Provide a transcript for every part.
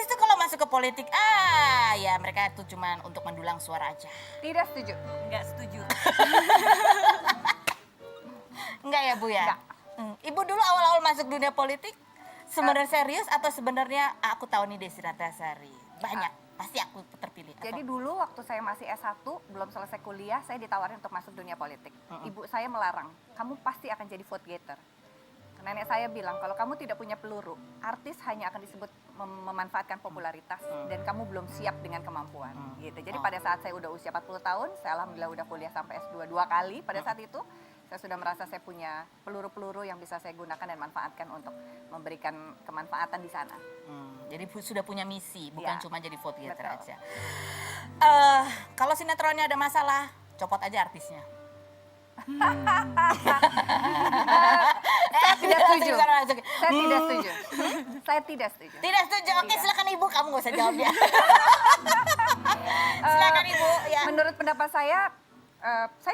artis tuh kalau masuk ke politik, ya mereka itu cuma untuk mendulang suara aja. Tidak setuju. Nggak setuju. Enggak ya Bu ya? Enggak. Ibu dulu awal-awal masuk dunia politik sebenarnya serius atau sebenarnya aku tahu nih Desi Ratnasari banyak pasti aku terpilih. Jadi dulu waktu saya masih S1 belum selesai kuliah saya ditawarin untuk masuk dunia politik. Ibu saya melarang, kamu pasti akan jadi vote getter. Nenek saya bilang kalau kamu tidak punya peluru, artis hanya akan disebut memanfaatkan popularitas dan kamu belum siap dengan kemampuan gitu. Jadi pada saat saya udah usia 40 tahun, saya alhamdulillah udah kuliah sampai S2 2 kali. Pada saat itu saya sudah merasa saya punya peluru-peluru yang bisa saya gunakan dan manfaatkan untuk memberikan kemanfaatan di sana. Jadi sudah punya misi, bukan Ya, cuma jadi vote getter betul. aja. Kalau sinetronnya ada masalah, copot aja artisnya. Saya tidak setuju. Saya Saya tidak setuju. Saya tidak setuju. Tidak setuju. Oke, Iya. silakan Ibu, kamu nggak usah jawab ya. Silakan Ibu. Ya. Menurut pendapat saya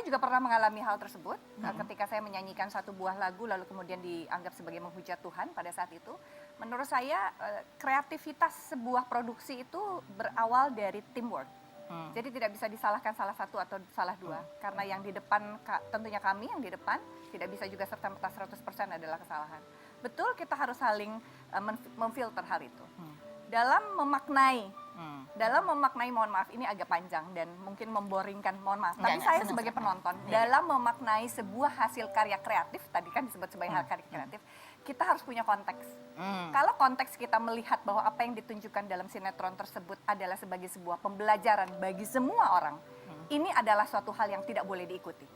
juga pernah mengalami hal tersebut ketika saya menyanyikan satu buah lagu lalu kemudian dianggap sebagai menghujat Tuhan pada saat itu. Menurut saya kreativitas sebuah produksi itu berawal dari teamwork. Jadi tidak bisa disalahkan salah satu atau salah dua. Karena yang di depan, tentunya kami yang di depan, tidak bisa juga serta-merta 100% adalah kesalahan. Betul kita harus saling memfilter hal itu. Dalam memaknai, mohon maaf ini agak panjang dan mungkin memboringkan, mohon maaf. Tapi saya sebagai penonton, dalam memaknai sebuah hasil karya kreatif, tadi kan disebut sebagai hal karya kreatif, kita harus punya konteks. Kalau konteks kita melihat bahwa apa yang ditunjukkan dalam sinetron tersebut adalah sebagai sebuah pembelajaran bagi semua orang, ini adalah suatu hal yang tidak boleh diikuti.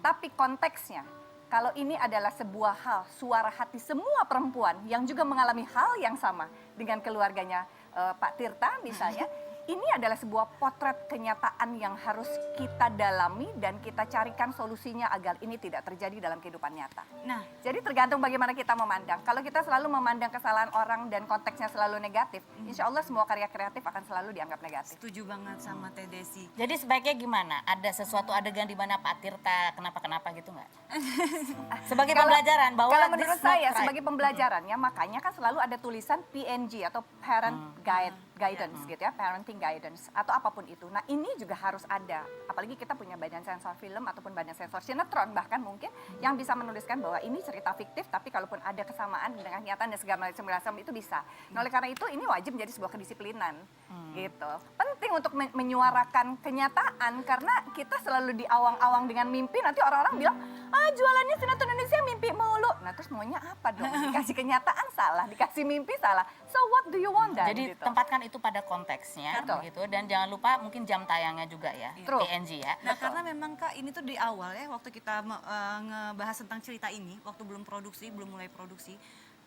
Tapi konteksnya, kalau ini adalah sebuah hal, suara hati semua perempuan yang juga mengalami hal yang sama dengan keluarganya Pak Tirta misalnya, ini adalah sebuah potret kenyataan yang harus kita dalami dan kita carikan solusinya agar ini tidak terjadi dalam kehidupan nyata. Nah, Jadi tergantung bagaimana kita memandang. Kalau kita selalu memandang kesalahan orang dan konteksnya selalu negatif, insya Allah semua karya kreatif akan selalu dianggap negatif. setuju banget sama Teh Desi. Jadi sebaiknya gimana? Ada sesuatu adegan di mana Pak Tirta kenapa-kenapa gitu nggak? Sebagai pembelajaran bahwa Kalau this menurut is not saya right. sebagai pembelajarannya makanya kan selalu ada tulisan PNG atau parent guidance gitu ya, parenting guidance atau apapun itu. Nah, ini juga harus ada. Apalagi kita punya badan sensor film ataupun badan sensor sinetron bahkan mungkin yang bisa menuliskan bahwa ini cerita fiktif tapi kalaupun ada kesamaan dengan kenyataan dan segala macam itu bisa. Nah, oleh karena itu ini wajib menjadi sebuah kedisiplinan. Gitu. Penting untuk menyuarakan kenyataan karena kita selalu diawang-awang dengan mimpi, nanti orang-orang bilang, jualannya sinetron Indonesia mimpi mulu. Nah, terus maunya apa dong? Dikasih kenyataan salah, dikasih mimpi salah. So what do you want then? Jadi Gitu. tempatkan itu pada konteksnya, Betul. begitu. Dan jangan lupa mungkin jam tayangnya juga ya, True. PNG ya. Nah, karena memang Kak ini tuh di awal ya waktu kita ngebahas tentang cerita ini, waktu belum mulai produksi,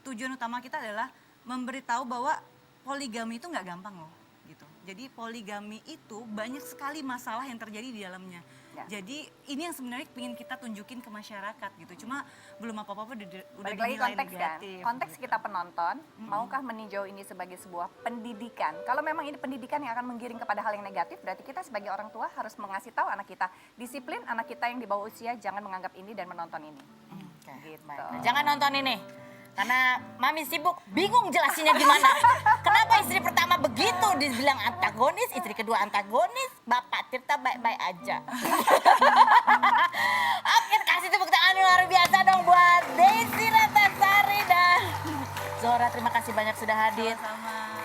tujuan utama kita adalah memberitahu bahwa poligami itu nggak gampang loh, gitu. Jadi poligami itu banyak sekali masalah yang terjadi di dalamnya. Ya. Jadi ini yang sebenarnya ingin kita tunjukin ke masyarakat gitu. Cuma belum apa-apa udah Balik lagi dinilai konteks kan, negatif. konteks kita penonton, maukah meninjau ini sebagai sebuah pendidikan? Kalau memang ini pendidikan yang akan menggiring kepada hal yang negatif, berarti kita sebagai orang tua harus mengasih tahu anak kita, disiplin anak kita yang di bawah usia jangan menganggap ini dan menonton ini. Oke, Gitu. baik. Nah, jangan nonton ini. Karena mami sibuk, bingung jelasinnya gimana. Kenapa istri pertama begitu dibilang antagonis, istri kedua antagonis, Bapak Tirta baik-baik aja. Oke, kasih tepuk tangan luar biasa dong buat Desi Ratnasari dan Zora. Terima kasih banyak sudah hadir. Sama-sama.